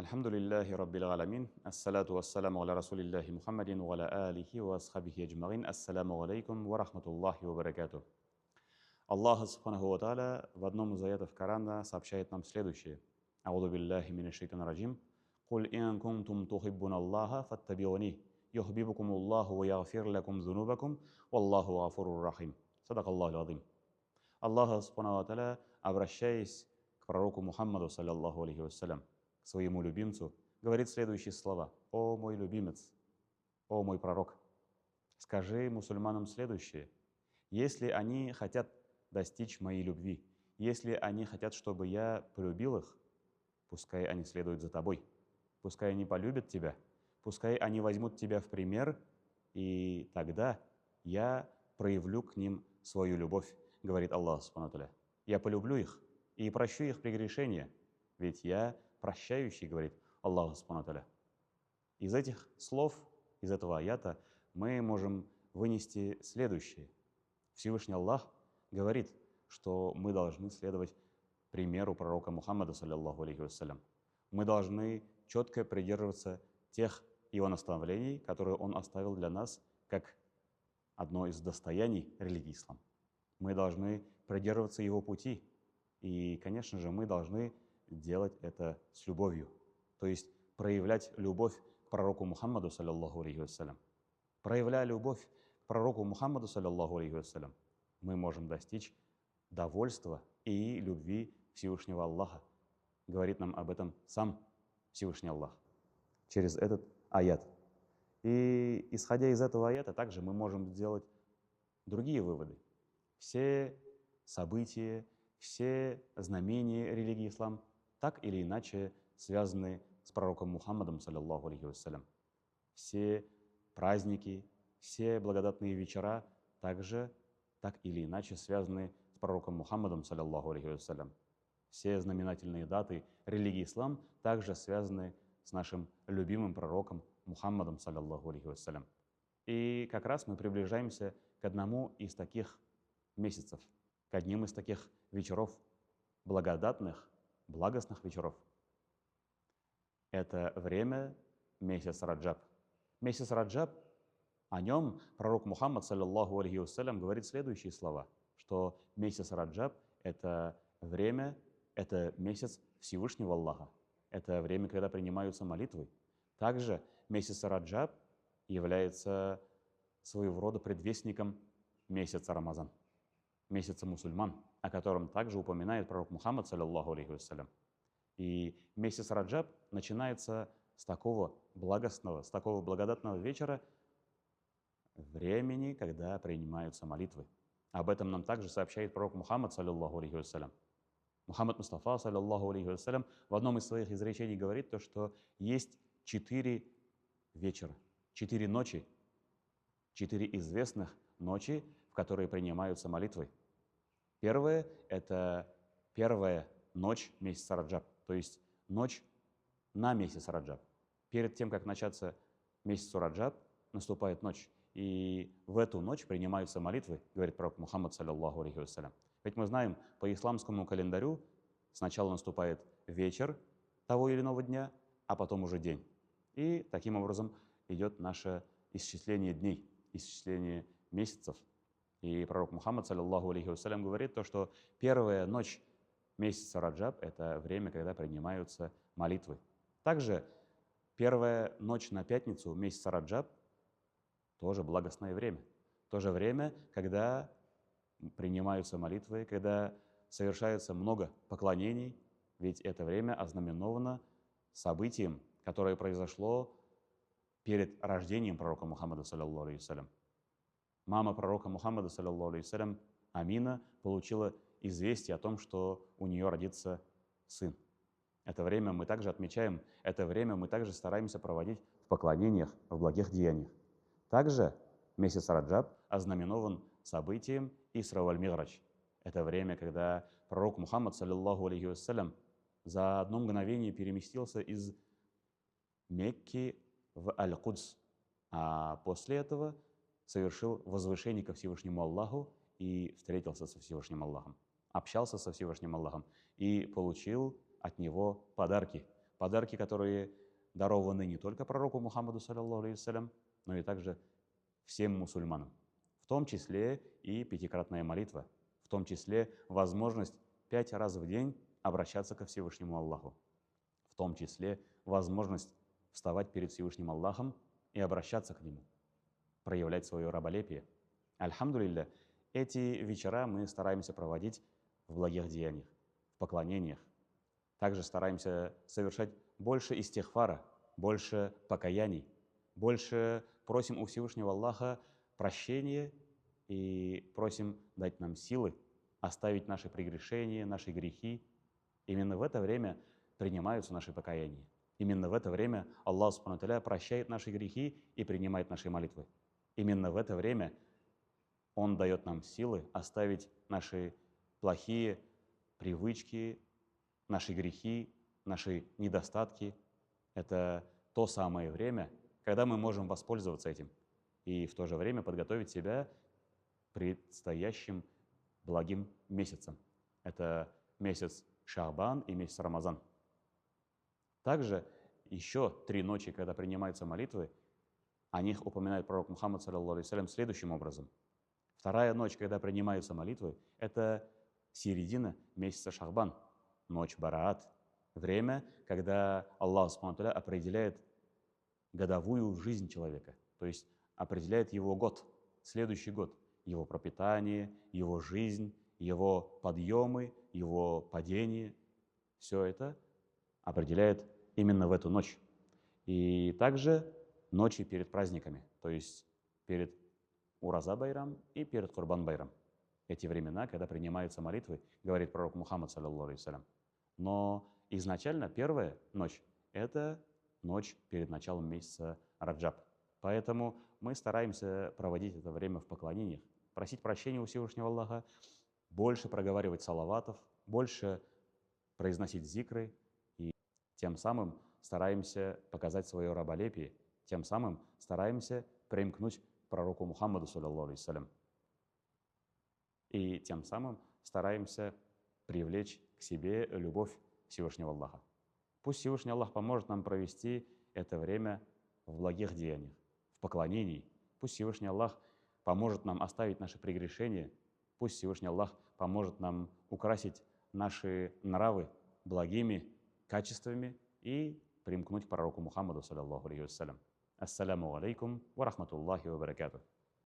Альхамдулиллахи Раббил Аламин. Ассалату вассаламу аля Расулиллахи Мухаммадин ва аля алихи ва асхабихи аджмагин. Ассаламу алейкум ва рахматуллахи ва баракату. Аллах Субханаху ва Тааля в одном из аятов Корана сообщает нам следующее. Ауду биллахи минаш шайтанир раджим. Куль ин кунтум тухиббуна Аллаха фаттабиуни. Юхбибукум Аллаху ва ягфир лакум зунубакум. Валлаху гафурур рахим. Садакаллаху азим. Аллах Субханаху ва Тааля, обращаясь к пророку Мухаммаду, саллаллаху алейхи вассалям, к своему любимцу, говорит следующие слова. «О мой любимец, о мой пророк, скажи мусульманам следующее. Если они хотят достичь моей любви, если они хотят, чтобы я полюбил их, пускай они следуют за тобой, пускай они полюбят тебя, пускай они возьмут тебя в пример, и тогда я проявлю к ним свою любовь», говорит Аллах Субхану ва Тааля. «Я полюблю их и прощу их прегрешения, ведь я прощающий», говорит Аллах Субхану ва Тааля. Из этих слов, из этого аята мы можем вынести следующее. Всевышний Аллах говорит, что мы должны следовать примеру пророка Мухаммада, саллаллаху алейхи вассалям. Мы должны четко придерживаться тех его наставлений, которые он оставил для нас как одно из достояний религии ислам. Мы должны придерживаться его пути. И, конечно же, мы должны делать это с любовью. То есть проявлять любовь к пророку Мухаммаду, саллаллаху алейхи вассалям. Проявляя любовь к пророку Мухаммаду, саллаллаху алейхи вассалям, мы можем достичь довольства и любви Всевышнего Аллаха. Говорит нам об этом сам Всевышний Аллах через этот аят. И исходя из этого аята, также мы можем сделать другие выводы. Все события, все знамения религии ислам так или иначе связаны с пророком Мухаммадом, саллаллаху алейхи вассалям. Все праздники, все благодатные вечера также так или иначе связаны с пророком Мухаммадом, саллаллаху алейхи вассалям. Все знаменательные даты религии ислам также связаны с нашим любимым пророком Мухаммадом, саллаллаху алейхи вассалям. И как раз мы приближаемся к одному из таких месяцев, к одним из таких вечеров, благодатных, благостных вечеров. Это время месяц Раджаб. Месяц Раджаб, о нем пророк Мухаммад, саллаллаху алейхи вассалям, говорит следующие слова, что месяц Раджаб – это время, это месяц Всевышнего Аллаха, это время, когда принимаются молитвы. Также месяц Раджаб является своего рода предвестником месяца Рамазан, месяца мусульман, о котором также упоминает пророк Мухаммад, саллаллаху алейхи вассалям. И месяц Раджаб начинается с такого благостного, с такого благодатного вечера, времени, когда принимаются молитвы. Об этом нам также сообщает пророк Мухаммад, саллаллаху алейхи вассалям. Мухаммад Мустафа, саллаллаху алейхи вассалям, в одном из своих изречений говорит то, что есть 4 вечера, 4 ночи, 4 известных ночи, в которые принимаются молитвы. Первое – это первая ночь месяца Раджаб, то есть ночь на месяц Раджаб. Перед тем, как начаться месяц Раджаб, наступает ночь. И в эту ночь принимаются молитвы, говорит пророк Мухаммад, саллаллаху алейхи вассалям. Ведь мы знаем, по исламскому календарю сначала наступает вечер того или иного дня, а потом уже день. И таким образом идет наше исчисление дней, исчисление месяцев. И пророк Мухаммад, саллаллаху алейхи вассалям, говорит то, что первая ночь месяца Раджаб – это время, когда принимаются молитвы. Также первая ночь на пятницу месяца Раджаб – тоже благостное время. То же время, когда принимаются молитвы, когда совершается много поклонений, ведь это время ознаменовано событием, которое произошло перед рождением пророка Мухаммада, саллаллаху алейхи вассалям. Мама пророка Мухаммада, саллаллаху алейхи вассалям, Амина, получила известие о том, что у нее родится сын. Это время мы также отмечаем, это время мы также стараемся проводить в поклонениях, в благих деяниях. Также месяц Раджаб ознаменован событием Исра валь-Ми'радж. Это время, когда пророк Мухаммад, саллаллаху алейхи вассалям, за одно мгновение переместился из Мекки в Аль-Кудс, а после этого совершил возвышение ко Всевышнему Аллаху и встретился со Всевышним Аллахом, общался со Всевышним Аллахом и получил от него подарки. подарки, которые дарованы не только пророку Мухаммаду, саллаллаху алейхи вассалям, но и также всем мусульманам, в том числе и пятикратная молитва, в том числе возможность 5 раз в день обращаться ко Всевышнему Аллаху, в том числе возможность вставать перед Всевышним Аллахом и обращаться к Нему, проявлять свое раболепие. Альхамдулилля, эти вечера мы стараемся проводить в благих деяниях, в поклонениях. Также стараемся совершать больше истихфара, больше покаяний, больше просим у Всевышнего Аллаха прощения и просим дать нам силы оставить наши прегрешения, наши грехи. Именно в это время принимаются наши покаяния. Именно в это время Аллах Субхану ва Тааля прощает наши грехи и принимает наши молитвы. Именно в это время Он дает нам силы оставить наши плохие привычки, наши грехи, наши недостатки. Это то самое время, когда мы можем воспользоваться этим и в то же время подготовить себя к предстоящим благим месяцам. Это месяц Шаабан и месяц Рамазан. Также еще 3 ночи, когда принимаются молитвы, о них упоминает пророк Мухаммад, саллаллаху алейхи вассалям, следующим образом. Вторая ночь, когда принимаются молитвы, это середина месяца Шаабан, ночь Бараат, время, когда Аллах Субхану ва Тааля определяет годовую жизнь человека, то есть определяет его год, следующий год, его пропитание, его жизнь, его подъемы, его падение. Все это определяет именно в эту ночь. И также ночи перед праздниками, то есть перед Ураза Байрам и перед Курбан Байрам. Эти времена, когда принимаются молитвы, говорит пророк Мухаммад, саллаллаху алейхи вассалям. Но изначально первая ночь – это ночь перед началом месяца Раджаб. Поэтому мы стараемся проводить это время в поклонениях, просить прощения у Всевышнего Аллаха, больше проговаривать салаватов, больше произносить зикры, и тем самым стараемся показать свое раболепие, тем самым стараемся примкнуть к пророку Мухаммаду, саллаллаху алейхи вассалям, и тем самым стараемся привлечь к себе любовь Всевышнего Аллаха. Пусть Всевышний Аллах поможет нам провести это время в благих деяниях, в поклонении. Пусть Всевышний Аллах поможет нам оставить наши прегрешения. Пусть Всевышний Аллах поможет нам украсить наши нравы благими качествами и примкнуть к пророку Мухаммаду, саллаллаху алейхи вассалям. Ассаляму алейкум ва рахматуллахи ва баракатух.